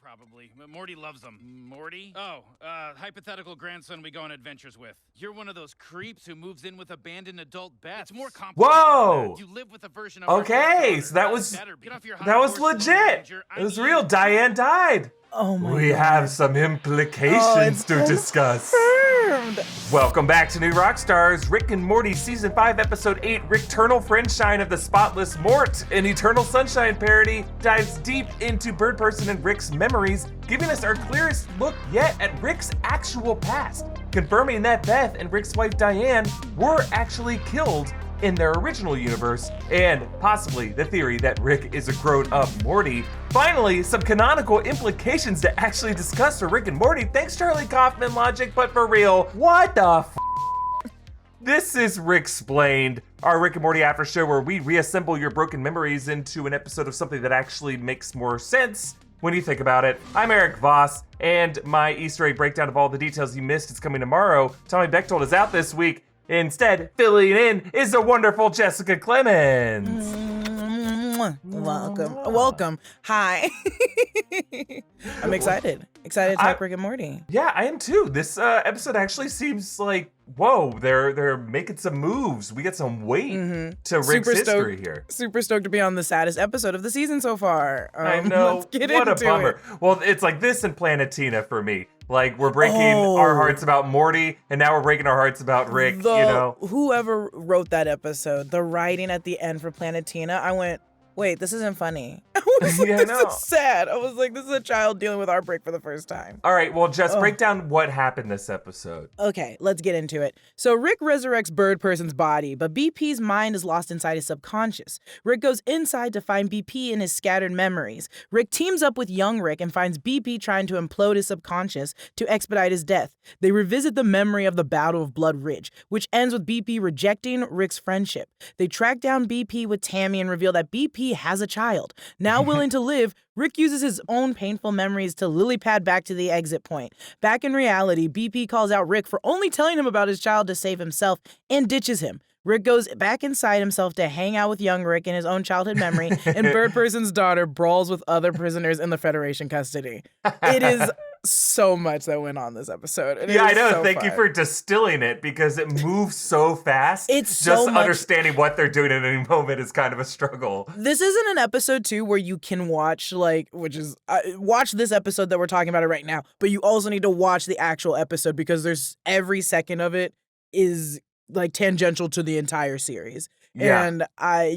probably. Morty loves them. Morty? Oh, hypothetical grandson we go on adventures with. You're one of those creeps who moves in with abandoned adult Beth. It's more complicated. Whoa! You live with a version of Okay, so that was legit. It was real. Diane died. Oh my God. We have some implications to discuss. Welcome back to New Rockstars, Rick and Morty Season 5, Episode 8, Rick'ternal Friendshine of the Spotless Mort, an Eternal Sunshine parody, dives deep into Bird Person and Rick's memories, giving us our clearest look yet at Rick's actual past, confirming that Beth and Rick's wife Diane were actually killed in their original universe, and possibly the theory that Rick is a grown-up Morty. Finally, some canonical implications to actually discuss for Rick and Morty. Thanks, Charlie Kaufman Logic, but for real, what the f***? This is Ricksplained, our Rick and Morty after show where we reassemble your broken memories into an episode of something that actually makes more sense when you think about it. I'm Erik Voss, and my Easter egg breakdown of all the details you missed is coming tomorrow. Tommy Bechtold is out this week. Instead, filling in is the wonderful Jessica Clemons. Welcome. Hi. I'm excited to talk Rick and Morty. Yeah, I am too. This episode actually seems like, whoa, they're making some moves. We get some weight to Rick's history here. Super stoked to be on the saddest episode of the season so far. I know. Let's get what into a bummer. it. Well, it's like this and Planetina for me. Like, we're breaking our hearts about Morty, and now we're breaking our hearts about Rick, you know? Whoever wrote that episode, the writing at the end for Planetina, I went, wait, this isn't funny. I was like, this is sad. I was like, this is a child dealing with heartbreak for the first time. All right, well, Jess, break down what happened this episode. Okay, let's get into it. So Rick resurrects Bird Person's body, but BP's mind is lost inside his subconscious. Rick goes inside to find BP in his scattered memories. Rick teams up with young Rick and finds BP trying to implode his subconscious to expedite his death. They revisit the memory of the Battle of Blood Ridge, which ends with BP rejecting Rick's friendship. They track down BP with Tammy and reveal that BP has a child. Now willing to live, Rick uses his own painful memories to lily pad back to the exit point. Back in reality, BP calls out Rick for only telling him about his child to save himself and ditches him. Rick goes back inside himself to hang out with young Rick in his own childhood memory, and Bird Person's daughter brawls with other prisoners in the Federation custody. It is so much that went on this episode. Yeah, I know. Thank you for distilling it because it moves so fast. It's just so much. Understanding what they're doing at any moment is kind of a struggle. This isn't an episode, too, where you can watch, watch this episode that we're talking about right now, but you also need to watch the actual episode because there's every second of it is like tangential to the entire series. Yeah. And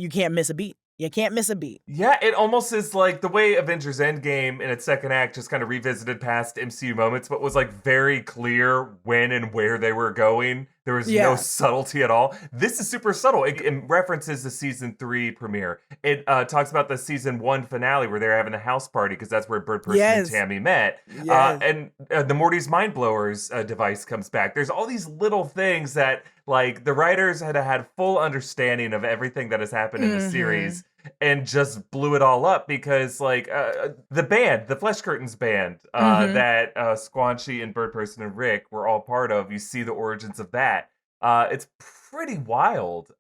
you can't miss a beat. You can't miss a beat. Yeah, it almost is like the way Avengers Endgame in its second act just kind of revisited past MCU moments, but was like very clear when and where they were going. There was no subtlety at all. This is super subtle. It references the season 3 premiere. It talks about the season 1 finale where they're having a house party because that's where Bird Person and Tammy met. And the Morty's Mind Blowers device comes back. There's all these little things that like the writers had full understanding of everything that has happened in the series and just blew it all up because like the band, the Flesh Curtains band that Squanchy and Bird Person and Rick were all part of, you see the origins of that. It's pretty wild.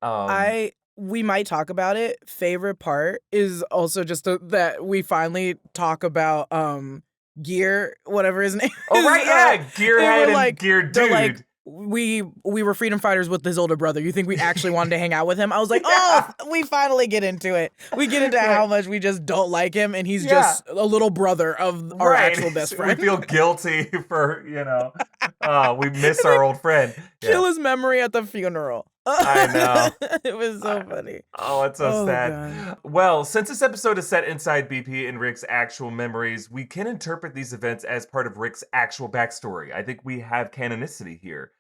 We might talk about it. Favorite part is also just that we finally talk about Gear, whatever his name is. Oh, right, yeah. Gearhead and Gear Dude. Like, we were freedom fighters with his older brother. You think we actually wanted to hang out with him? I was like, we finally get into it. We get into how much we just don't like him, and he's just a little brother of our actual best friend. We feel guilty for, we miss our old friend. Kill his memory at the funeral. I know. It was so funny. Oh, it's so sad. God. Well, since this episode is set inside BP and Rick's actual memories, we can interpret these events as part of Rick's actual backstory. I think we have canonicity here.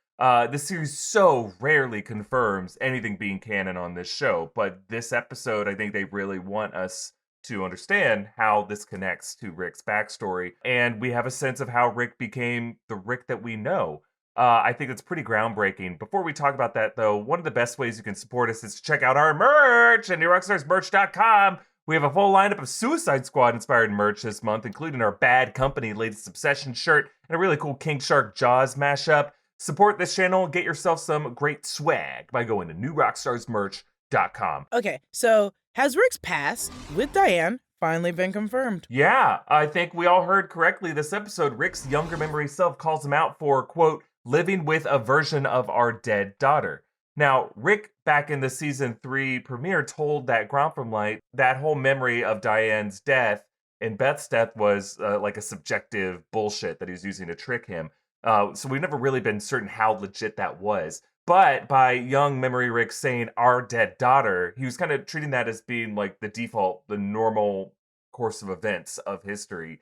This series so rarely confirms anything being canon on this show, but this episode, I think they really want us to understand how this connects to Rick's backstory, and we have a sense of how Rick became the Rick that we know. I think it's pretty groundbreaking. Before we talk about that, though, one of the best ways you can support us is to check out our merch at NewRockstarsMerch.com. We have a full lineup of Suicide Squad-inspired merch this month, including our Bad Company latest Obsession shirt and a really cool King Shark Jaws mashup. Support this channel and get yourself some great swag by going to NewRockstarsMerch.com. Okay, so has Rick's past with Diane finally been confirmed. Yeah, I think we all heard correctly this episode. Rick's younger memory self calls him out for, quote, living with a version of our dead daughter. Now, Rick, back in the season 3 premiere, told that Grometto that whole memory of Diane's death and Beth's death was like a subjective bullshit that he was using to trick him. So we've never really been certain how legit that was. But by young memory Rick saying our dead daughter, he was kind of treating that as being like the default, the normal course of events of history,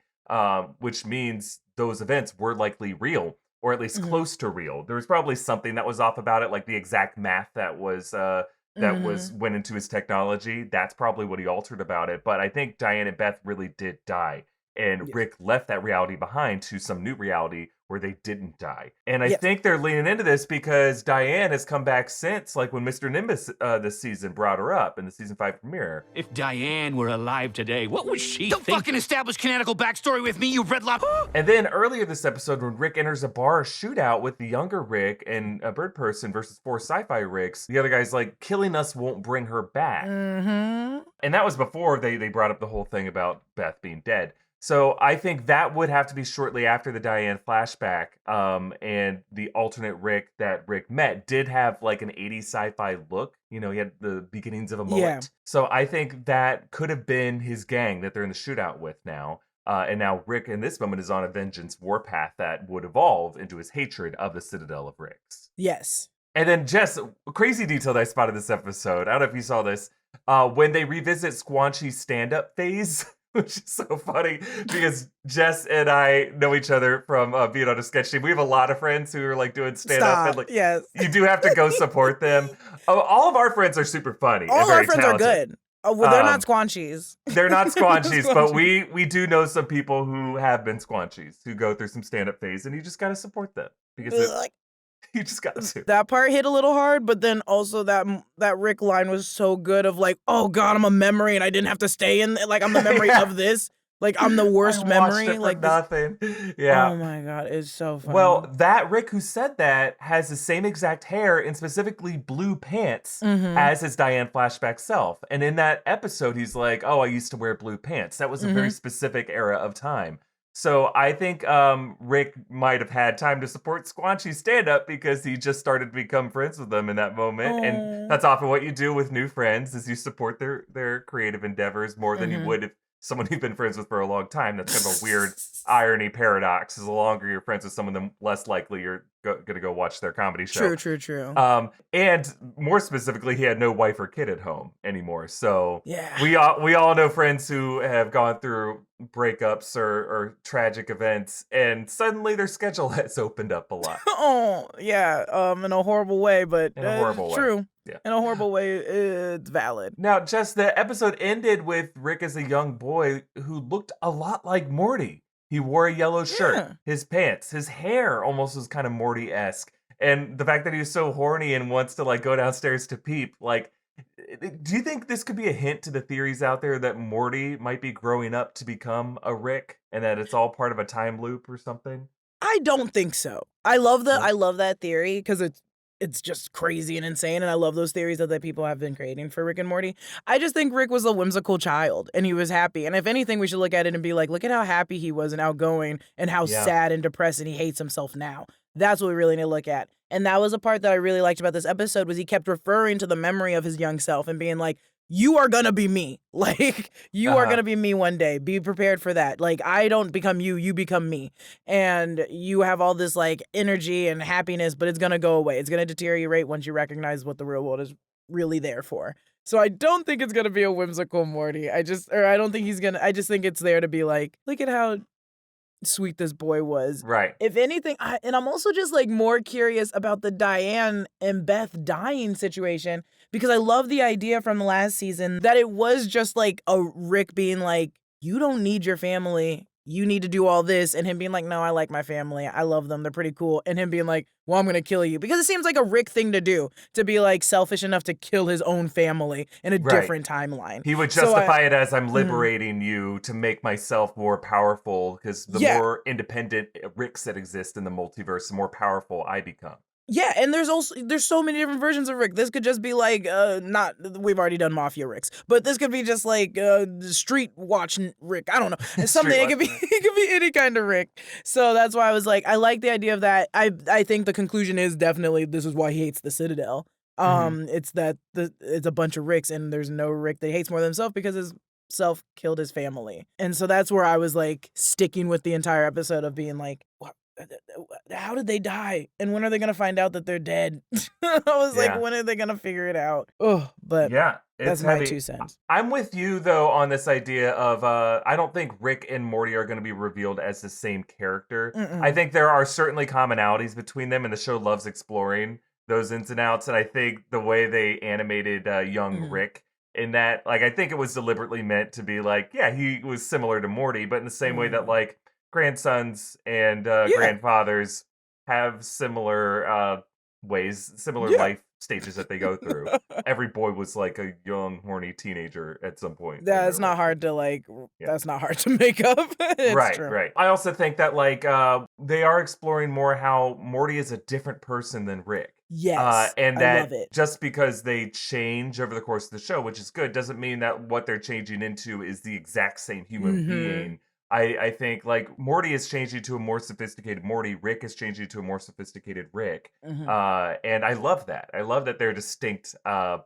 which means those events were likely real, or at least close to real. There was probably something that was off about it, like the exact math that was went into his technology. That's probably what he altered about it. But I think Diane and Beth really did die. And Rick left that reality behind to some new reality where they didn't die. And I think they're leaning into this because Diane has come back since, like when Mr. Nimbus this season brought her up in the season 5 premiere. If Diane were alive today, what would she Don't think? fucking establish canonical backstory with me, you red lop. And then earlier this episode, when Rick enters a bar shootout with the younger Rick and a bird person versus 4 sci-fi Ricks, the other guy's like, killing us won't bring her back. And that was before they brought up the whole thing about Beth being dead. So I think that would have to be shortly after the Diane flashback, and the alternate Rick that Rick met did have like an 80s sci-fi look. You know, he had the beginnings of a mullet. Yeah. So I think that could have been his gang that they're in the shootout with now. And now Rick in this moment is on a vengeance warpath that would evolve into his hatred of the Citadel of Ricks. Yes. And then Jess, a crazy detail that I spotted this episode. I don't know if you saw this. When they revisit Squanchy's stand-up phase, which is so funny because Jess and I know each other from being on a sketch team. We have a lot of friends who are like doing stand-up. And, like, you do have to go support them. All of our friends are super funny. All and our very friends talented. are good. Oh, well, they're not squanchies. They're not squanchies, but we do know some people who have been squanchies, who go through some stand-up phase, and you just got to support them because you just got to. That part hit a little hard, but then also that Rick line was so good of like, oh God, I'm a memory and I didn't have to stay in, like I'm the memory of this. Like I'm the worst memory. Like nothing. Yeah. Oh my God, it's so funny. Well, that Rick who said that has the same exact hair and specifically blue pants as his Diane flashback self. And in that episode, he's like, oh, I used to wear blue pants. That was a very specific era of time. So I think Rick might have had time to support Squanchy's stand-up because he just started to become friends with them in that moment. And that's often what you do with new friends is you support their creative endeavors more than you would if someone you've been friends with for a long time. That's kind of a weird irony paradox. Is the longer you're friends with someone, the less likely you're going to go watch their comedy show. True. And more specifically, he had no wife or kid at home anymore. So yeah. we all know friends who have gone through breakups or tragic events, and suddenly their schedule has opened up a lot. Oh, yeah. In a horrible way, but in a horrible way. True. Yeah. In a horrible way, it's valid. Now, Jess, the episode ended with Rick as a young boy who looked a lot like Morty. He wore a yellow shirt, his pants, his hair almost was kind of Morty-esque. And the fact that he was so horny and wants to like go downstairs to peep, like, do you think this could be a hint to the theories out there that Morty might be growing up to become a Rick and that it's all part of a time loop or something? I don't think so. I love that theory because it's just crazy and insane, and I love those theories that people have been creating for Rick and Morty. I just think Rick was a whimsical child, and he was happy. And if anything, we should look at it and be like, look at how happy he was and outgoing and how sad and depressed and he hates himself now. That's what we really need to look at. And that was a part that I really liked about this episode was he kept referring to the memory of his young self and being like, you are going to be me. Like, you are going to be me one day. Be prepared for that. Like, I don't become you, you become me. And you have all this, like, energy and happiness, but it's going to go away. It's going to deteriorate once you recognize what the real world is really there for. So I don't think it's going to be a whimsical Morty. I just think it's there to be like, look at how sweet this boy was. Right. If anything, and I'm also just like more curious about the Diane and Beth dying situation because I love the idea from the last season that it was just like a Rick being like, you don't need your family. You need to do all this. And him being like, no, I like my family. I love them. They're pretty cool. And him being like, well, I'm going to kill you. Because it seems like a Rick thing to do, to be like selfish enough to kill his own family in a different timeline. He would justify it as I'm liberating you to make myself more powerful because the more independent Ricks that exist in the multiverse, the more powerful I become. Yeah, and there's so many different versions of Rick. This could just be like not we've already done Mafia Ricks, but this could be just like street watch Rick. I don't know. It's something it could be any kind of Rick. So that's why I was like, I like the idea of that. I think the conclusion is definitely this is why he hates the Citadel. It's that it's a bunch of Ricks and there's no Rick that he hates more than himself because his self killed his family. And so that's where I was like sticking with the entire episode of being like, what? How did they die? And when are they going to find out that they're dead? I was like, when are they going to figure it out? Oh, but that's my 2 cents. I'm with you, though, on this idea of I don't think Rick and Morty are going to be revealed as the same character. I think there are certainly commonalities between them, and the show loves exploring those ins and outs. And I think the way they animated young Rick in that, like, I think it was deliberately meant to be like, yeah, he was similar to Morty, but in the same way that, like, grandsons and grandfathers have similar similar life stages that they go through. Every boy was like a young, horny teenager at some point. That's not hard to that's not hard to make up. It's true. Right. I also think that they are exploring more how Morty is a different person than Rick. Yes, and I that love it. just because they change over the course of the show, which is good, doesn't mean that what they're changing into is the exact same human being. I think like Morty is changing to a more sophisticated Morty. Rick is changing to a more sophisticated Rick. And I love that. I love that they're distinct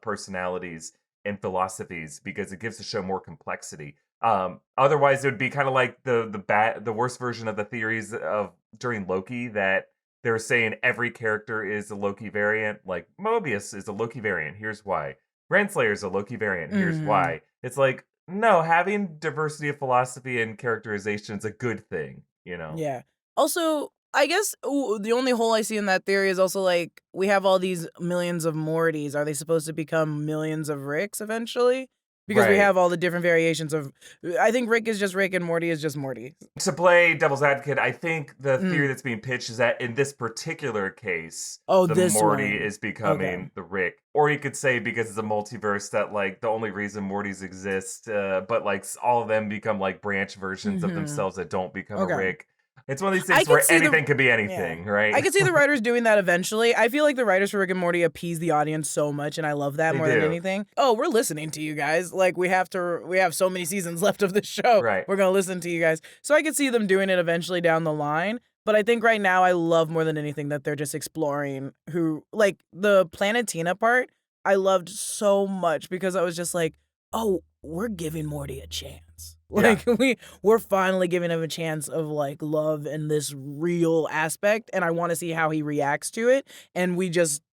personalities and philosophies because it gives the show more complexity. Otherwise, it would be kind of like the worst version of the theories of during Loki that they're saying every character is a Loki variant. Like Mobius is a Loki variant. Here's why. Renslayer is a Loki variant. Here's why. It's like, no, having diversity of philosophy and characterization is a good thing, you know? Yeah. Also, I guess the only hole I see in that theory is also like, we have all these millions of Mortys. Are they supposed to become millions of Ricks eventually? Because we have all the different variations of... I think Rick is just Rick and Morty is just Morty. To play devil's advocate, I think the theory that's being pitched is that in this particular case, the Morty is becoming the Rick. Or you could say because it's a multiverse that like the only reason Mortys exist, but like all of them become like branch versions of themselves that don't become a Rick. It's one of these things where anything could be anything, right? I could see the writers doing that eventually. I feel like the writers for Rick and Morty appease the audience so much, and I love that more than anything. Oh, we're listening to you guys. Like, we have so many seasons left of the show. Right. We're going to listen to you guys. So I could see them doing it eventually down the line. But I think right now I love more than anything that they're just exploring like, the Planet Tina part, I loved so much because I was just like, oh, we're giving Morty a chance. Like, we're finally giving him a chance of, like, love and this real aspect, and I want to see how he reacts to it, and we just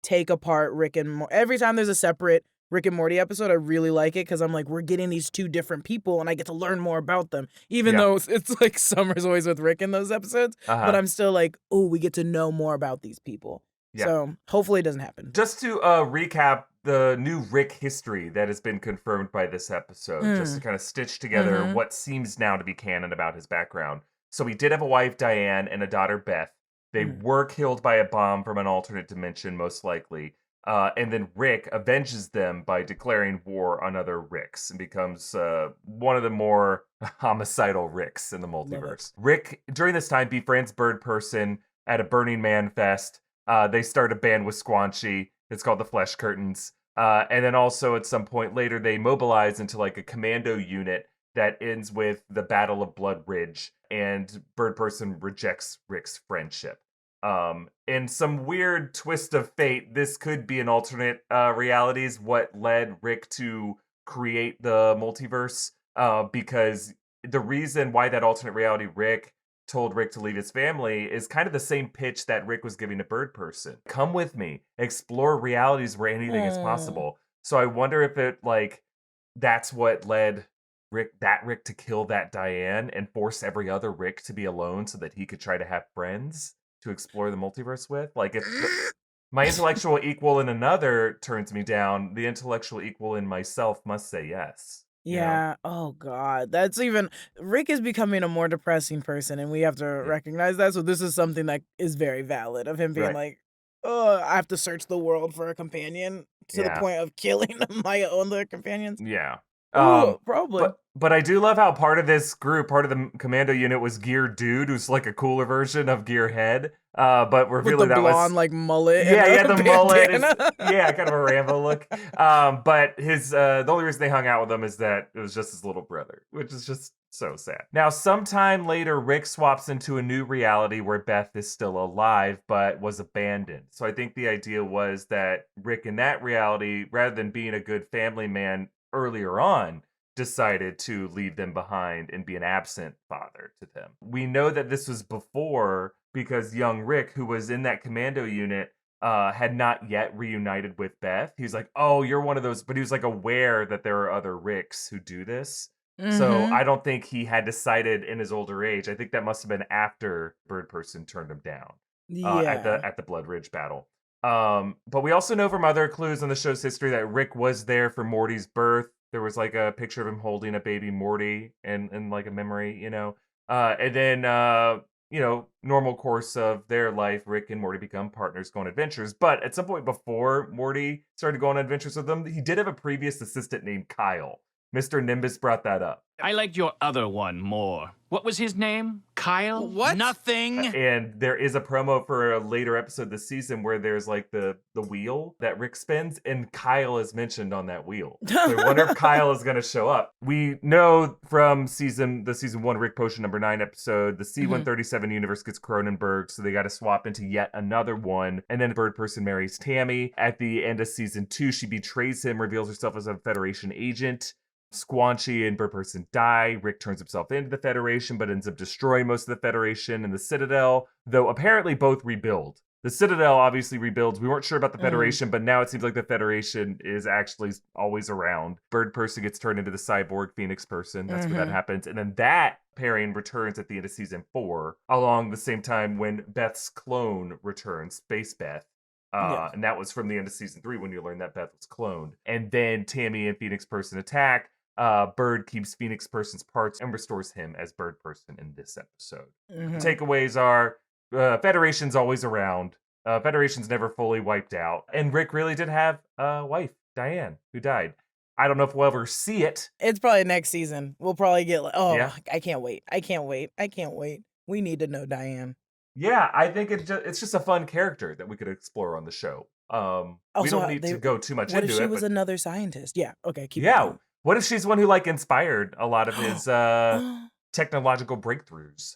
take apart Rick and Morty. Every time there's a separate Rick and Morty episode, I really like it, because I'm like, we're getting these two different people, and I get to learn more about them, even though it's like Summer's always with Rick in those episodes, but I'm still like, oh, we get to know more about these people. Yeah. So hopefully it doesn't happen. Just to recap the new Rick history that has been confirmed by this episode, just to kind of stitch together what seems now to be canon about his background. So he did have a wife, Diane, and a daughter, Beth. They were killed by a bomb from an alternate dimension, most likely. And then Rick avenges them by declaring war on other Ricks and becomes one of the more homicidal Ricks in the multiverse. Rick, during this time, befriends Bird Person at a Burning Man fest. They start a band with Squanchy. It's called the Flesh Curtains. And then also at some point later, they mobilize into like a commando unit that ends with the Battle of Blood Ridge. And Bird Person rejects Rick's friendship. In some weird twist of fate, this could be an alternate realities, what led Rick to create the multiverse. Because the reason why that alternate reality Rick told Rick to leave his family is kind of the same pitch that Rick was giving to Bird Person. Come with me, explore realities where anything is possible. So I wonder if it that's what led Rick to kill that Diane and force every other Rick to be alone so that he could try to have friends to explore the multiverse with. Like if my intellectual equal in another turns me down, the intellectual equal in myself must say yes. Yeah. Oh, God. That's even... Rick is becoming a more depressing person, and we have to recognize that. So this is something that is very valid, of him being like, oh, I have to search the world for a companion to the point of killing my other companions. Yeah. Probably. But I do love how part of this group, part of the commando unit, was Gear Dude, who's like a cooler version of Gear Head. But revealing with the that blonde, was like mullet. yeah, and the mullet is bandana. kind of a Rambo look. But his the only reason they hung out with him is that it was just his little brother, which is just so sad. Now, sometime later, Rick swaps into a new reality where Beth is still alive, but was abandoned. So I think the idea was that Rick in that reality, rather than being a good family man earlier on, decided to leave them behind and be an absent father to them. We know that this was before because young Rick, who was in that commando unit, had not yet reunited with Beth. He's like, oh, you're one of those, but he was like aware that there are other Ricks who do this. So I don't think he had decided in his older age. I think that must have been after Bird Person turned him down at the Blood Ridge battle. But we also know from other clues in the show's history that Rick was there for Morty's birth. There was like a picture of him holding a baby Morty and like a memory, and then, normal course of their life, Rick and Morty become partners, go on adventures. But at some point before Morty started going on adventures with them, he did have a previous assistant named Kyle. Mr. Nimbus brought that up. I liked your other one more. What was his name? Kyle? What? Nothing. And there is a promo for a later episode this season where there's like the wheel that Rick spins, and Kyle is mentioned on that wheel. So I wonder if Kyle is going to show up. We know from the season 1 Rick Potion number 9 episode, the C-137 universe gets Cronenberg, so they got to swap into yet another one. And then Bird Person marries Tammy. At the end of season 2, she betrays him, reveals herself as a Federation agent. Squanchy and Bird Person die. Rick turns himself into the Federation, but ends up destroying most of the Federation and the Citadel, though apparently both rebuild. The Citadel obviously rebuilds. We weren't sure about the Federation, but now it seems like the Federation is actually always around. Bird Person gets turned into the cyborg Phoenix Person. That's where that happens. And then that pairing returns at the end of season 4, along the same time when Beth's clone returns, Space Beth. And that was from the end of season 3 when you learned that Beth was cloned. And then Tammy and Phoenix Person attack. Bird keeps Phoenix Person's parts and restores him as Bird Person in this episode. The takeaways are Federation's always around. Federation's never fully wiped out. And Rick really did have a wife, Diane, who died. I don't know if we'll ever see it. It's probably next season. We'll probably get Yeah. I can't wait. We need to know Diane. Yeah, I think it's just a fun character that we could explore on the show. We don't need to go too much into it. What if she was another scientist? Yeah, okay, keep Yeah. going. What if she's one who inspired a lot of his technological breakthroughs?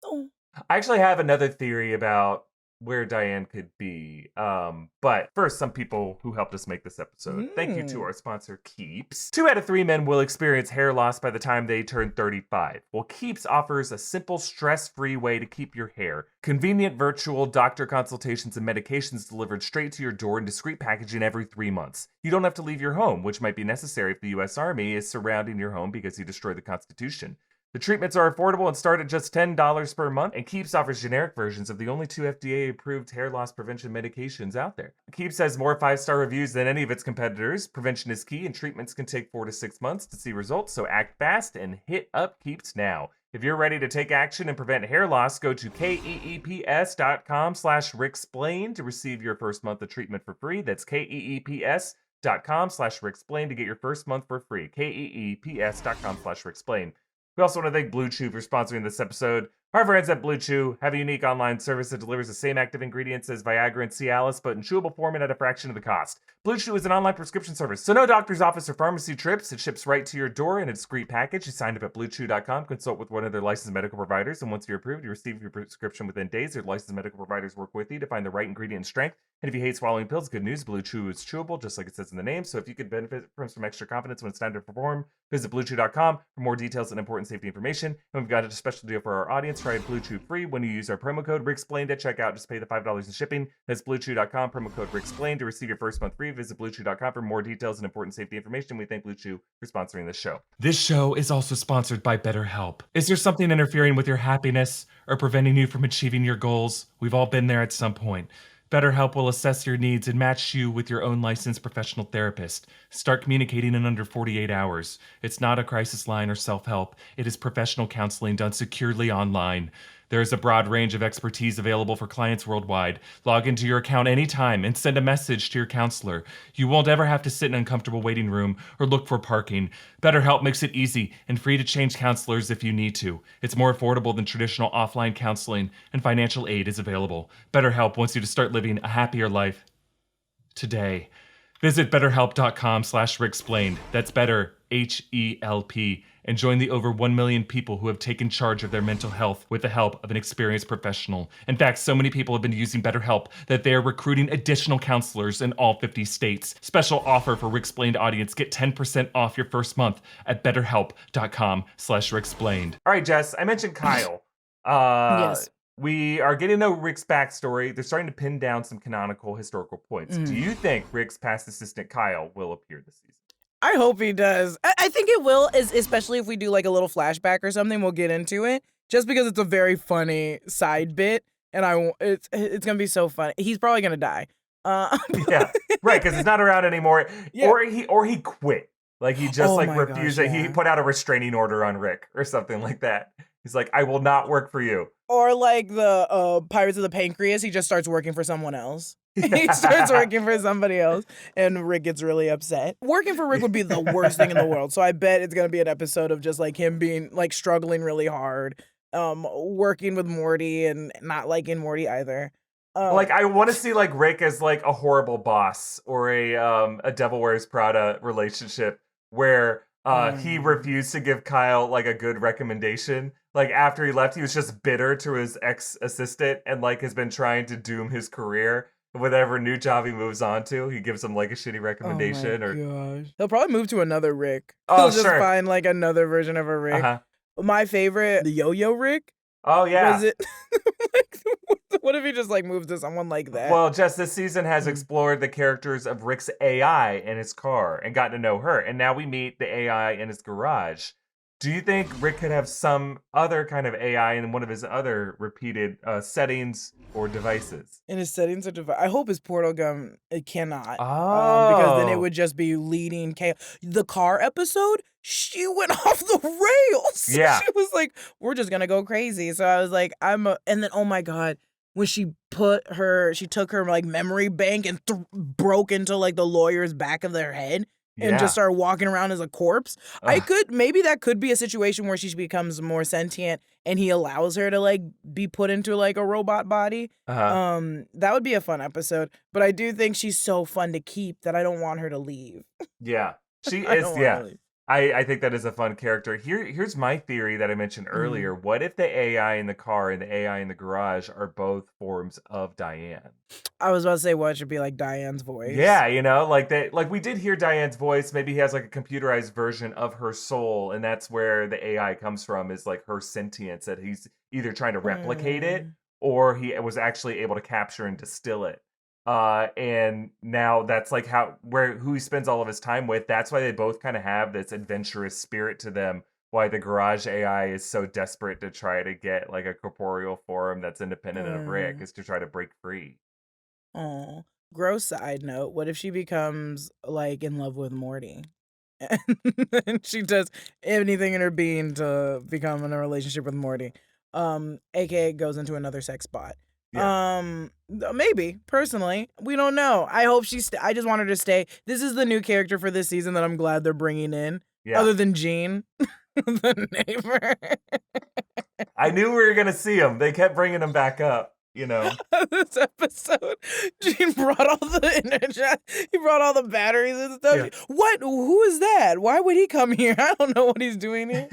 Oh. I actually have another theory about where Diane could be. But first, some people who helped us make this episode. Thank you to our sponsor, Keeps. 2 out of 3 men will experience hair loss by the time they turn 35. Well, Keeps offers a simple, stress-free way to keep your hair. Convenient virtual doctor consultations and medications delivered straight to your door in discreet packaging every 3 months. You don't have to leave your home, which might be necessary if the U.S. Army is surrounding your home because you destroyed the Constitution. The treatments are affordable and start at just $10 per month, and Keeps offers generic versions of the only 2 FDA-approved hair loss prevention medications out there. Keeps has more 5-star reviews than any of its competitors. Prevention is key, and treatments can take 4 to 6 months to see results, so act fast and hit up Keeps now. If you're ready to take action and prevent hair loss, go to keeps.com/Ricksplained to receive your first month of treatment for free. That's keeps.com/Ricksplained to get your first month for free. keeps.com/Ricksplained. We also want to thank Blue Chew for sponsoring this episode. Our friends at Blue Chew have a unique online service that delivers the same active ingredients as Viagra and Cialis, but in chewable form and at a fraction of the cost. Blue Chew is an online prescription service, so no doctor's office or pharmacy trips. It ships right to your door in a discreet package. You sign up at BlueChew.com, consult with one of their licensed medical providers, and once you're approved, you receive your prescription within days. Their licensed medical providers work with you to find the right ingredient and strength. And if you hate swallowing pills, good news, Blue Chew is chewable, just like it says in the name. So if you could benefit from some extra confidence when it's time to perform, visit BlueChew.com for more details and important safety information. And we've got a special deal for our audience. Try Blue Chew free when you use our promo code Ricksplained at checkout. Just pay the $5 in shipping. That's BlueChew.com, promo code Ricksplained to receive your first month free. Visit BlueChew.com for more details and important safety information. We thank Blue Chew for sponsoring this show. This show is also sponsored by BetterHelp. Is there something interfering with your happiness or preventing you from achieving your goals? We've all been there at some point. BetterHelp will assess your needs and match you with your own licensed professional therapist. Start communicating in under 48 hours. It's not a crisis line or self-help. It is professional counseling done securely online. There is a broad range of expertise available for clients worldwide. Log into your account anytime and send a message to your counselor. You won't ever have to sit in an uncomfortable waiting room or look for parking. BetterHelp makes it easy and free to change counselors if you need to. It's more affordable than traditional offline counseling, and financial aid is available. BetterHelp wants you to start living a happier life today. Visit betterhelp.com/Ricksplained. That's better, H-E-L-P, and join the over 1 million people who have taken charge of their mental health with the help of an experienced professional. In fact, so many people have been using BetterHelp that they are recruiting additional counselors in all 50 states. Special offer for Ricksplained audience. Get 10% off your first month at betterhelp.com/Ricksplained. All right, Jess, I mentioned Kyle. Yes. We are getting to know Rick's backstory. They're starting to pin down some canonical historical points. Do you think Rick's past assistant Kyle will appear this season? I hope he does. I think it will, especially if we do like a little flashback or something. We'll get into it just because it's a very funny side bit, and it's gonna be so funny. He's probably gonna die. Yeah, right, because he's not around anymore, Yeah. or he quit. Like he just refused it. yeah. He put out a restraining order on Rick or something like that. He's like, I will not work for you. Or like the Pirates of the Pancreas, he just starts working for someone else. He starts working for somebody else, and Rick gets really upset. Working for Rick would be the worst thing in the world. So I bet it's gonna be an episode of just like him being like struggling really hard, working with Morty and not liking Morty either. Like I want to see like Rick as like a horrible boss or a Devil Wears Prada relationship where he refused to give Kyle like a good recommendation. Like after he left, he was just bitter to his ex-assistant and like has been trying to doom his career. Whatever new job he moves on to, he gives him like a shitty recommendation. Gosh. He'll probably move to another Rick. Oh, He'll just sure. find like another version of a Rick. My favorite, the Yo-Yo Rick. Oh yeah. Was it? What if he just like moves to someone like that? Well, Jess, this season has explored the characters of Rick's AI in his car and gotten to know her, and now we meet the AI in his garage. Do you think Rick could have some other kind of AI in one of his other repeated settings or devices? In his settings or device, I hope his portal gun it cannot. Oh, because then it would just be leading chaos. The car episode, she went off the rails. Yeah, she was like, "We're just gonna go crazy." So I was like, and then oh my god, when she took her like memory bank and broke into like the lawyer's back of their head. And just started walking around as a corpse. Maybe that could be a situation where she becomes more sentient and he allows her to like be put into like a robot body. That would be a fun episode. But I do think she's so fun to keep that I don't want her to leave. Yeah, she is. Yeah, I think that is a fun character. Here's my theory that I mentioned earlier. What if the AI in the car and the AI in the garage are both forms of Diane? I was about to say, what should be like Diane's voice? Yeah, like we did hear Diane's voice. Maybe he has like a computerized version of her soul, and that's where the AI comes from, is like her sentience, that he's either trying to replicate it or he was actually able to capture and distill it. And now that's like who he spends all of his time with. That's why they both kind of have this adventurous spirit to them. Why the garage AI is so desperate to try to get like a corporeal form that's independent of Rick, is to try to break free. Oh, gross side note. What if she becomes like in love with Morty? And she does anything in her being to become in a relationship with Morty. AKA goes into another sex bot. Yeah. Maybe personally, we don't know. I hope I just want her to stay. This is the new character for this season that I'm glad they're bringing in. Yeah. Other than Gene, the neighbor. I knew we were gonna see him. They kept bringing him back up. This episode, Gene brought all the internet. He brought all the batteries and stuff. Yeah. What? Who is that? Why would he come here? I don't know what he's doing here.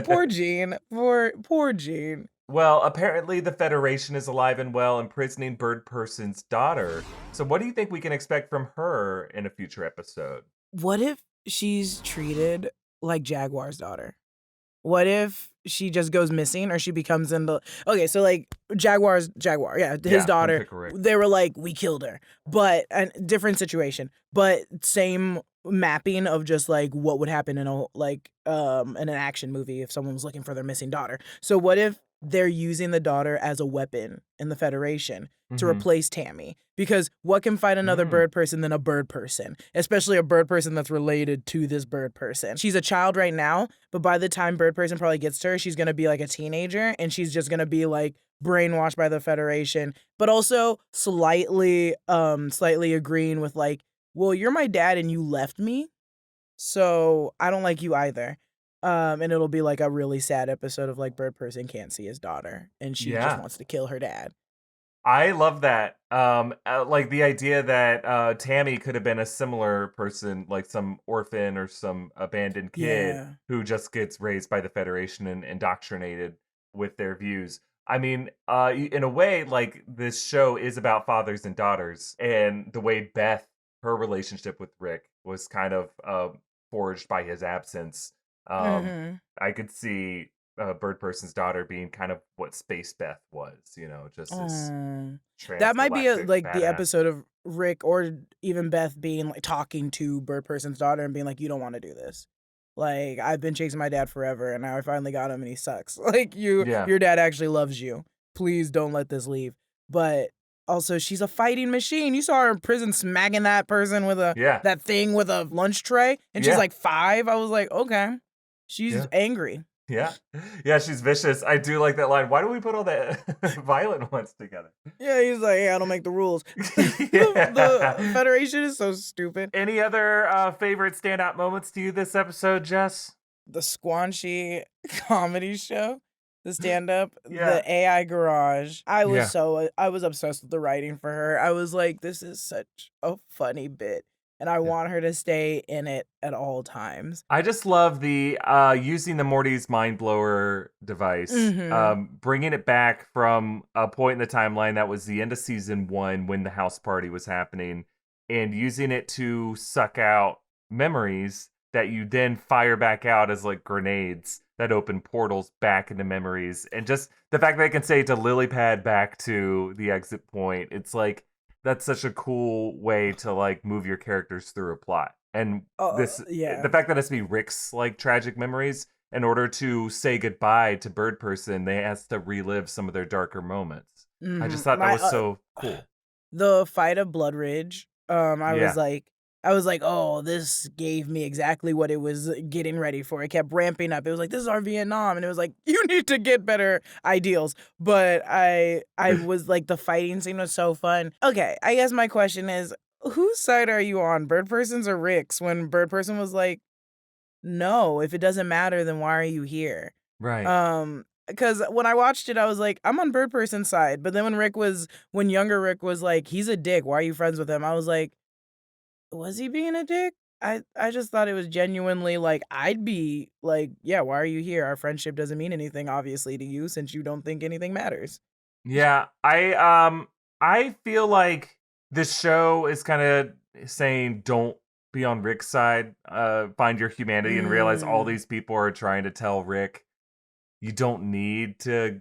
Poor Gene. Poor Gene. Well, apparently the Federation is alive and well, imprisoning Bird Person's daughter. So what do you think we can expect from her in a future episode? What if she's treated like Jaguar's daughter? What if she just goes missing, or she becomes into... Okay, so like Jaguar, yeah, his daughter, they were like, we killed her. But a different situation, but same mapping of just like what would happen in an action movie if someone was looking for their missing daughter. So what if they're using the daughter as a weapon in the Federation to Mhm. replace Tammy. Because what can fight another bird person than a bird person? Especially a bird person that's related to this bird person. She's a child right now, but by the time bird person probably gets to her, she's going to be like a teenager, and she's just going to be like brainwashed by the Federation, but also slightly agreeing with like, well, you're my dad and you left me, so I don't like you either. And it'll be like a really sad episode of like bird person can't see his daughter and she just wants to kill her dad. I love that. Like the idea that Tammy could have been a similar person, like some orphan or some abandoned kid who just gets raised by the Federation and indoctrinated with their views. I mean, in a way, like this show is about fathers and daughters, and the way Beth, her relationship with Rick was kind of forged by his absence. I could see Bird Person's daughter being kind of what Space Beth was, just this that might be transgalactic the badass. episode of Rick or even Beth being like talking to Bird Person's daughter and being like, you don't want to do this. Like, I've been chasing my dad forever and now I finally got him and he sucks. Like, your dad actually loves you. Please don't let this leave. But also, she's a fighting machine. You saw her in prison smacking that person with that thing with a lunch tray, and she's like 5. I was like, okay, she's angry. Yeah, she's vicious. I do like that line. Why do we put all the violent ones together? Yeah, he's like, I don't make the rules. The Federation is so stupid. Any other favorite standout moments to you this episode, Jess? The Squanchy comedy show. The stand-up, the AI garage. I was obsessed with the writing for her. I was like, this is such a funny bit, and I want her to stay in it at all times. I just love the using the Morty's mind blower device, bringing it back from a point in the timeline that was the end of season 1 when the house party was happening, and using it to suck out memories that you then fire back out as like grenades that open portals back into memories. And just the fact that they can say to lily pad back to the exit point, it's like, that's such a cool way to like move your characters through a plot. And the fact that it's be Rick's like tragic memories, in order to say goodbye to Bird Person, they has to relive some of their darker moments. I just thought that was so cool. The fight of Blood Ridge, I was like, oh, this gave me exactly what it was getting ready for. It kept ramping up. It was like, this is our Vietnam. And it was like, you need to get better ideals. But I was like, the fighting scene was so fun. Okay, I guess my question is, whose side are you on, Bird Person's or Rick's? When Bird Person was like, no, if it doesn't matter, then why are you here? Right. Because when I watched it, I was like, I'm on Bird Person's side. But then when younger Rick was like, he's a dick, why are you friends with him? I was like, was he being a dick? I just thought it was genuinely like, I'd be like, yeah, why are you here? Our friendship doesn't mean anything, obviously, to you, since you don't think anything matters. Yeah, I feel like this show is kind of saying, don't be on Rick's side. Find your humanity and realize all these people are trying to tell Rick, you don't need to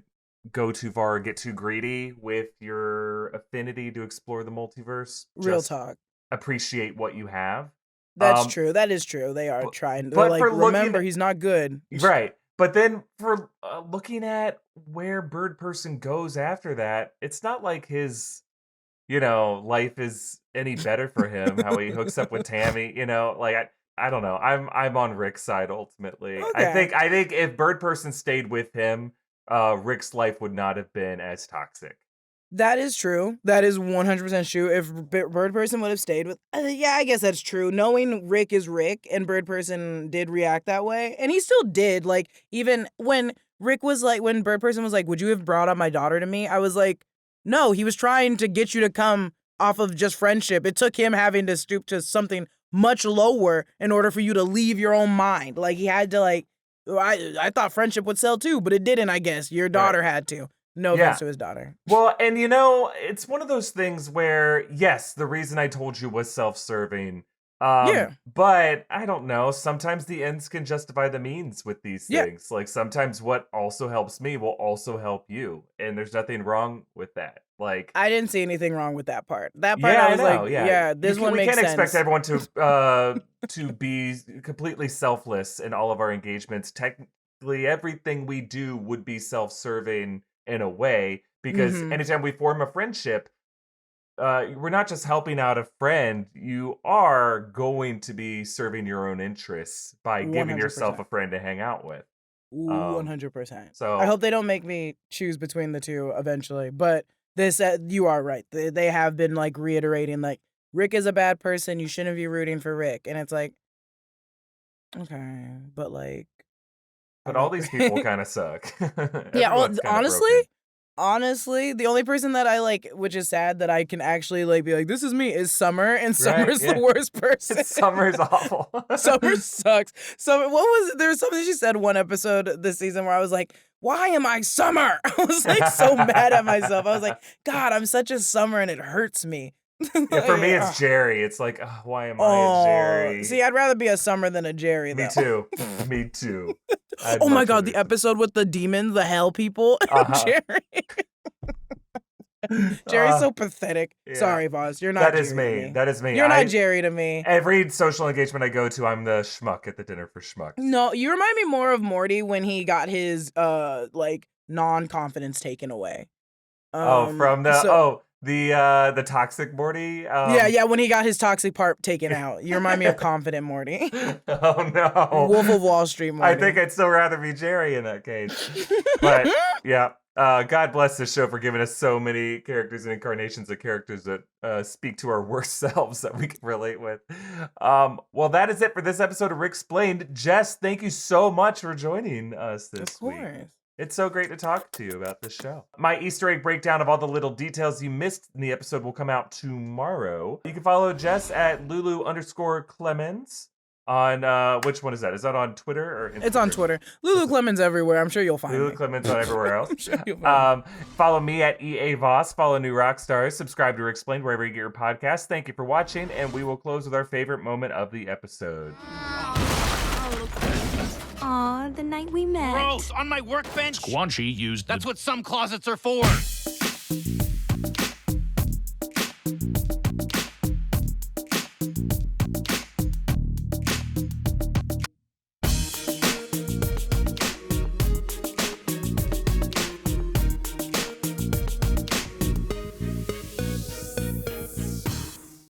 go too far or get too greedy with your affinity to explore the multiverse. Real talk. Appreciate what you have. That's true. That is true. They are trying. They're like, remember, he's not good. Right. But then for looking at where Bird Person goes after that, it's not like his, life is any better for him. How he hooks up with Tammy, like I don't know. I'm on Rick's side ultimately. Okay. I think if Bird Person stayed with him, Rick's life would not have been as toxic. That is true. That is 100% true. If Bird Person would have stayed with... I guess that's true. Knowing Rick is Rick, and Bird Person did react that way, and he still did. Like, even when Rick was like... When Bird Person was like, would you have brought up my daughter to me? I was like, no, he was trying to get you to come off of just friendship. It took him having to stoop to something much lower in order for you to leave your own mind. Like, he had to, like... I thought friendship would sell too, but it didn't, I guess. Your daughter had to. No offense to his daughter. Well, and it's one of those things where, yes, the reason I told you was self-serving. But I don't know. Sometimes the ends can justify the means with these things. Like sometimes what also helps me will also help you. And there's nothing wrong with that. Like I didn't see anything wrong with that part. That part I was like, this one makes sense. We can't expect everyone to be completely selfless in all of our engagements. basically everything we do would be self-serving in a way, because anytime we form a friendship, we're not just helping out a friend, you are going to be serving your own interests by giving 100%. yourself a friend to hang out with. 100%. So I hope they don't make me choose between the two eventually. But this, you are right. They have been like reiterating, like, Rick is a bad person. You shouldn't be rooting for Rick. And it's like, okay, but like, but all these people kind of suck. yeah. Everyone's kinda broken. Honestly, the only person that I like, which is sad that I can actually like be like, this is me, is Summer, and Summer's the worst person. Summer's awful. Summer sucks. So what was it? There was something she said one episode this season where I was like, why am I Summer? I was like so mad at myself. I was like, God, I'm such a Summer and it hurts me. Yeah, for me, it's Jerry. It's like, why am I a Jerry? See, I'd rather be a Summer than a Jerry, though. Me too. Me too. Oh my God, the episode with the demons, the hell people, Jerry. Jerry's so pathetic. Yeah. Sorry, Voss. You're not That Jerry is me. That is me. You're not Jerry to me. Every social engagement I go to, I'm the schmuck at the dinner for schmucks. No, you remind me more of Morty when he got his like non-confidence taken away. The toxic Morty. Yeah, when he got his toxic part taken out. You remind me of confident Morty. Oh no, Wolf of Wall Street Morty. I think I'd still rather be Jerry in that case. But yeah. God bless this show for giving us so many characters and incarnations of characters that speak to our worst selves that we can relate with. Well, that is it for this episode of Ricksplained. Jess, thank you so much for joining us this week. Of course. It's so great to talk to you about this show. My Easter egg breakdown of all the little details you missed in the episode will come out tomorrow. You can follow Jess at Lulu_Clemons. On which one is that? Is that on Twitter or Instagram? It's on Twitter. Lulu Clemons everywhere. I'm sure you'll find Lulu me. Clemons on everywhere else. I'm sure you'll find me. Follow me at EA Voss. Follow New Rockstars. Subscribe to Ricksplained wherever you get your podcasts. Thank you for watching, and we will close with our favorite moment of the episode. Aw, the night we met. Gross! On my workbench? Squanchy used That's what some closets are for!